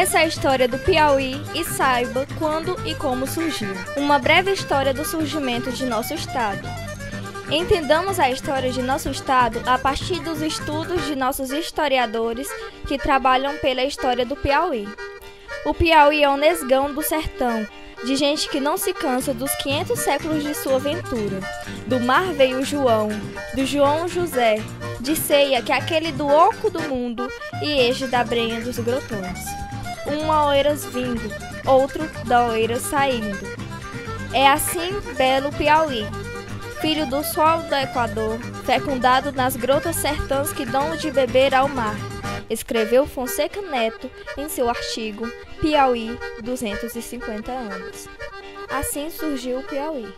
Conheça a história do Piauí e saiba quando e como surgiu. Uma breve história do surgimento de nosso estado. Entendamos a história de nosso estado a partir dos estudos de nossos historiadores que trabalham pela história do Piauí. O Piauí é um nesgão do sertão, de gente que não se cansa dos 500 séculos de sua aventura. Do mar veio o João, do João José, de ceia que é aquele do oco do mundo e este da brenha dos grotões. Um a Oeiras vindo, outro da Oeiras saindo. É assim belo Piauí, filho do sol do Equador, fecundado nas grotas sertãs que dão de beber ao mar, escreveu Fonseca Neto em seu artigo Piauí, 250 anos. Assim surgiu o Piauí.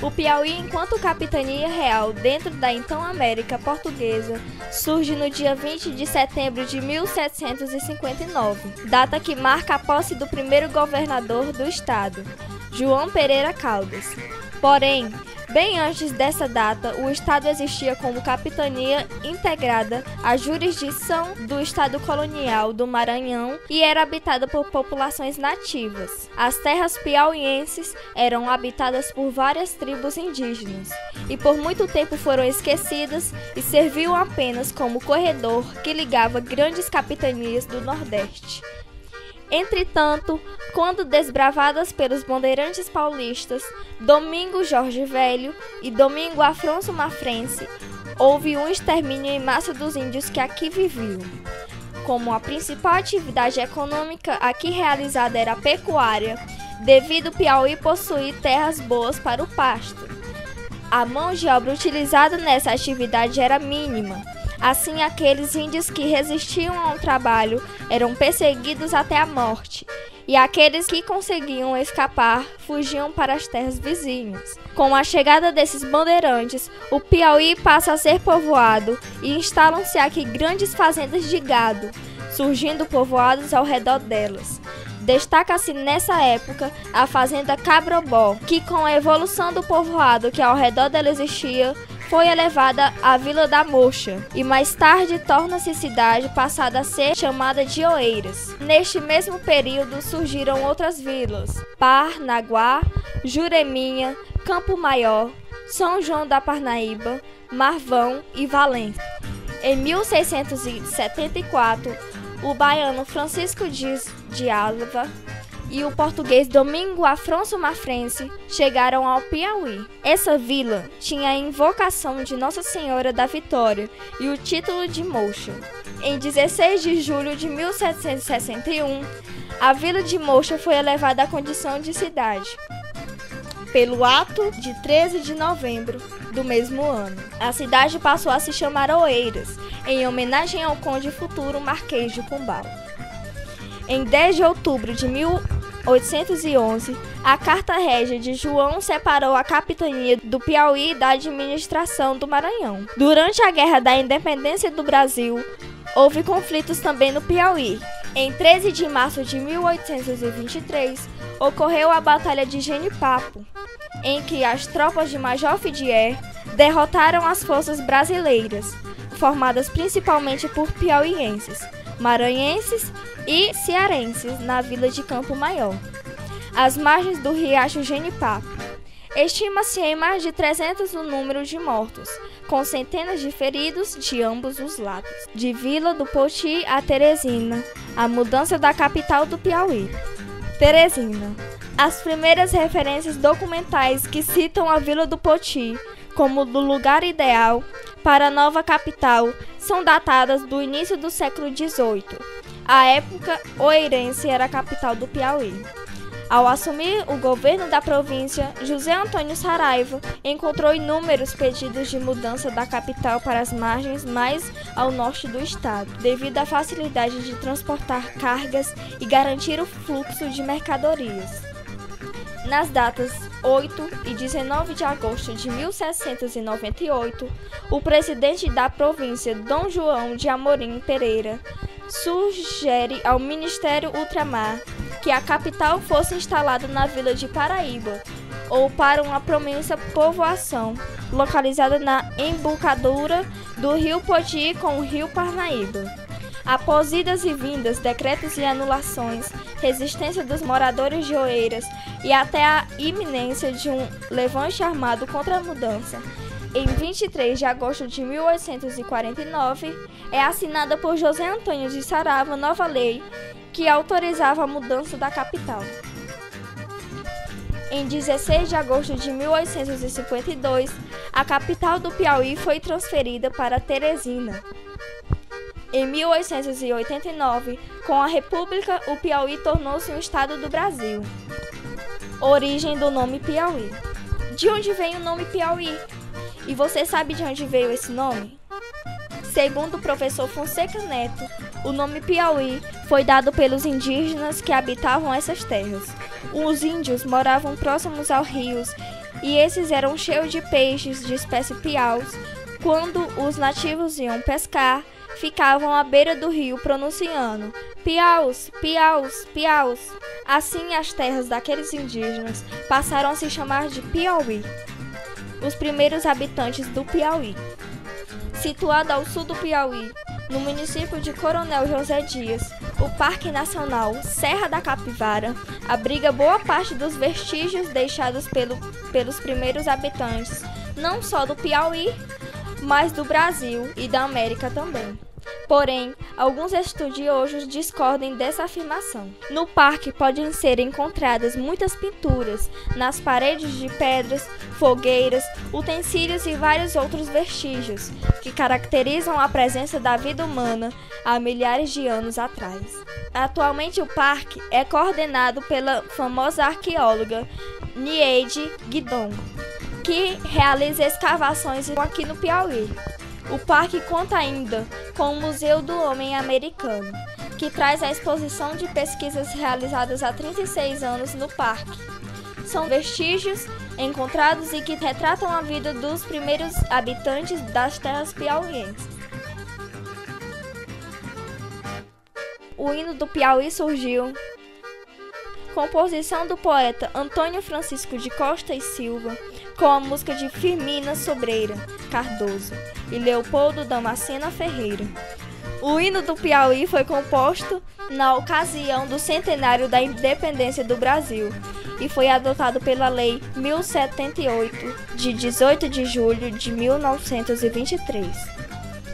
O Piauí, enquanto capitania real dentro da então América Portuguesa, surge no dia 20 de setembro de 1759, data que marca a posse do primeiro governador do estado, João Pereira Caldas. Porém, bem antes dessa data, o estado existia como capitania integrada à jurisdição do estado colonial do Maranhão e era habitada por populações nativas. As terras piauienses eram habitadas por várias tribos indígenas e por muito tempo foram esquecidas e serviam apenas como corredor que ligava grandes capitanias do Nordeste. Entretanto, quando desbravadas pelos bandeirantes paulistas Domingo Jorge Velho e Domingo Afonso Mafrense, houve um extermínio em massa dos índios que aqui viviam. Como a principal atividade econômica aqui realizada era a pecuária, devido ao Piauí possuir terras boas para o pasto. A mão de obra utilizada nessa atividade era mínima. Assim, aqueles índios que resistiam ao trabalho eram perseguidos até a morte, e aqueles que conseguiam escapar fugiam para as terras vizinhas. Com a chegada desses bandeirantes, o Piauí passa a ser povoado e instalam-se aqui grandes fazendas de gado, surgindo povoados ao redor delas. Destaca-se nessa época a fazenda Cabrobó, que com a evolução do povoado que ao redor dela existia, foi elevada à Vila da Mocha e mais tarde torna-se cidade, passada a ser chamada de Oeiras. Neste mesmo período surgiram outras vilas: Parnaguá, Jureminha, Campo Maior, São João da Parnaíba, Marvão e Valença. Em 1674, o baiano Francisco Dias de Alva e o português Domingo Afonso Mafrense chegaram ao Piauí. Essa vila tinha a invocação de Nossa Senhora da Vitória e o título de Mocha. Em 16 de julho de 1761, a vila de Mocha foi elevada à condição de cidade, pelo ato de 13 de novembro do mesmo ano. A cidade passou a se chamar Oeiras, em homenagem ao conde futuro Marquês de Pombal. Em 10 de outubro de 1811, a Carta Régia de João separou a capitania do Piauí da administração do Maranhão. Durante a Guerra da Independência do Brasil, houve conflitos também no Piauí. Em 13 de março de 1823, ocorreu a Batalha de Genipapo, em que as tropas de Major Fidier derrotaram as forças brasileiras, formadas principalmente por piauienses, maranhenses e cearenses na vila de Campo Maior, às margens do riacho Genipapo. Estima-se em mais de 300 o número de mortos, com centenas de feridos de ambos os lados. De Vila do Poti a Teresina, a mudança da capital do Piauí. Teresina. As primeiras referências documentais que citam a Vila do Poti como do lugar ideal para a nova capital são datadas do início do século XVIII. À época, Oeirense era a capital do Piauí. Ao assumir o governo da província, José Antônio Saraiva encontrou inúmeros pedidos de mudança da capital para as margens mais ao norte do estado, devido à facilidade de transportar cargas e garantir o fluxo de mercadorias. Nas datas 8 e 19 de agosto de 1798, o presidente da província, Dom João de Amorim Pereira, sugere ao Ministério Ultramar que a capital fosse instalada na vila de Paraíba, ou para uma propensa povoação, localizada na embocadura do rio Poti com o rio Parnaíba. Após idas e vindas, decretos e anulações, resistência dos moradores de Oeiras e até a iminência de um levante armado contra a mudança, em 23 de agosto de 1849, é assinada por José Antônio de Saraiva nova lei que autorizava a mudança da capital. Em 16 de agosto de 1852, a capital do Piauí foi transferida para Teresina. Em 1889, com a República, o Piauí tornou-se um estado do Brasil. Origem do nome Piauí. De onde vem o nome Piauí? E você sabe de onde veio esse nome? Segundo o professor Fonseca Neto, o nome Piauí foi dado pelos indígenas que habitavam essas terras. Os índios moravam próximos aos rios e esses eram cheios de peixes de espécie piaus. Quando os nativos iam pescar, ficavam à beira do rio pronunciando piaus, piaus, piaus. Assim, as terras daqueles indígenas passaram a se chamar de Piauí. Os primeiros habitantes do Piauí. Situado ao sul do Piauí, no município de Coronel José Dias, o Parque Nacional Serra da Capivara abriga boa parte dos vestígios deixados pelos primeiros habitantes, não só do Piauí, mas do Brasil e da América também. Porém, alguns estudiosos discordam dessa afirmação. No parque podem ser encontradas muitas pinturas, nas paredes de pedras, fogueiras, utensílios e vários outros vestígios que caracterizam a presença da vida humana há milhares de anos atrás. Atualmente o parque é coordenado pela famosa arqueóloga Nieide Guidon, que realiza escavações aqui no Piauí. O parque conta ainda com o Museu do Homem Americano, que traz a exposição de pesquisas realizadas há 36 anos no parque. São vestígios encontrados e que retratam a vida dos primeiros habitantes das terras piauienses. O hino do Piauí surgiu. Composição do poeta Antônio Francisco de Costa e Silva, com a música de Firmina Sobreira Cardoso e Leopoldo Damascena Ferreira. O hino do Piauí foi composto na ocasião do centenário da independência do Brasil e foi adotado pela Lei 1078, de 18 de julho de 1923.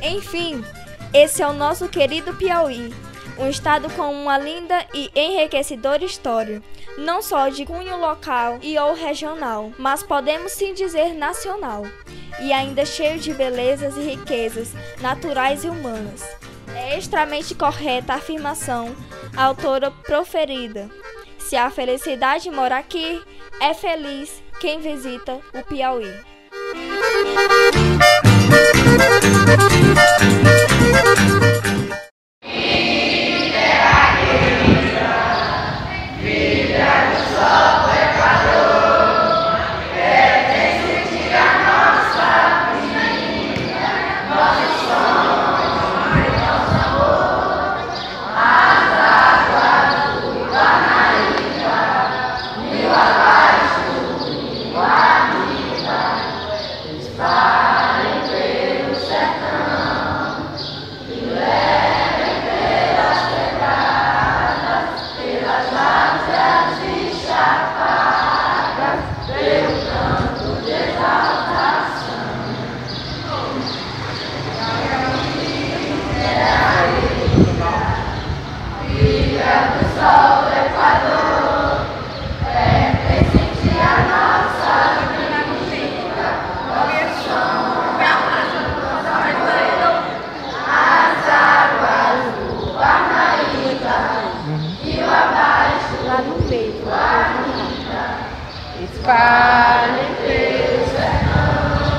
Enfim, esse é o nosso querido Piauí, um estado com uma linda e enriquecedora história, não só de cunho local e ou regional, mas podemos sim dizer nacional, e ainda cheio de belezas e riquezas naturais e humanas. É extremamente correta a afirmação, a autora proferida: se a felicidade mora aqui, é feliz quem visita o Piauí. Espalhem pelo sertão,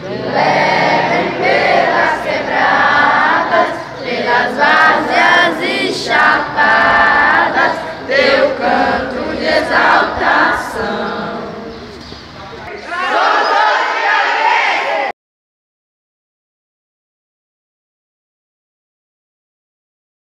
levem pelas quebradas, pelas várzeas e chapadas.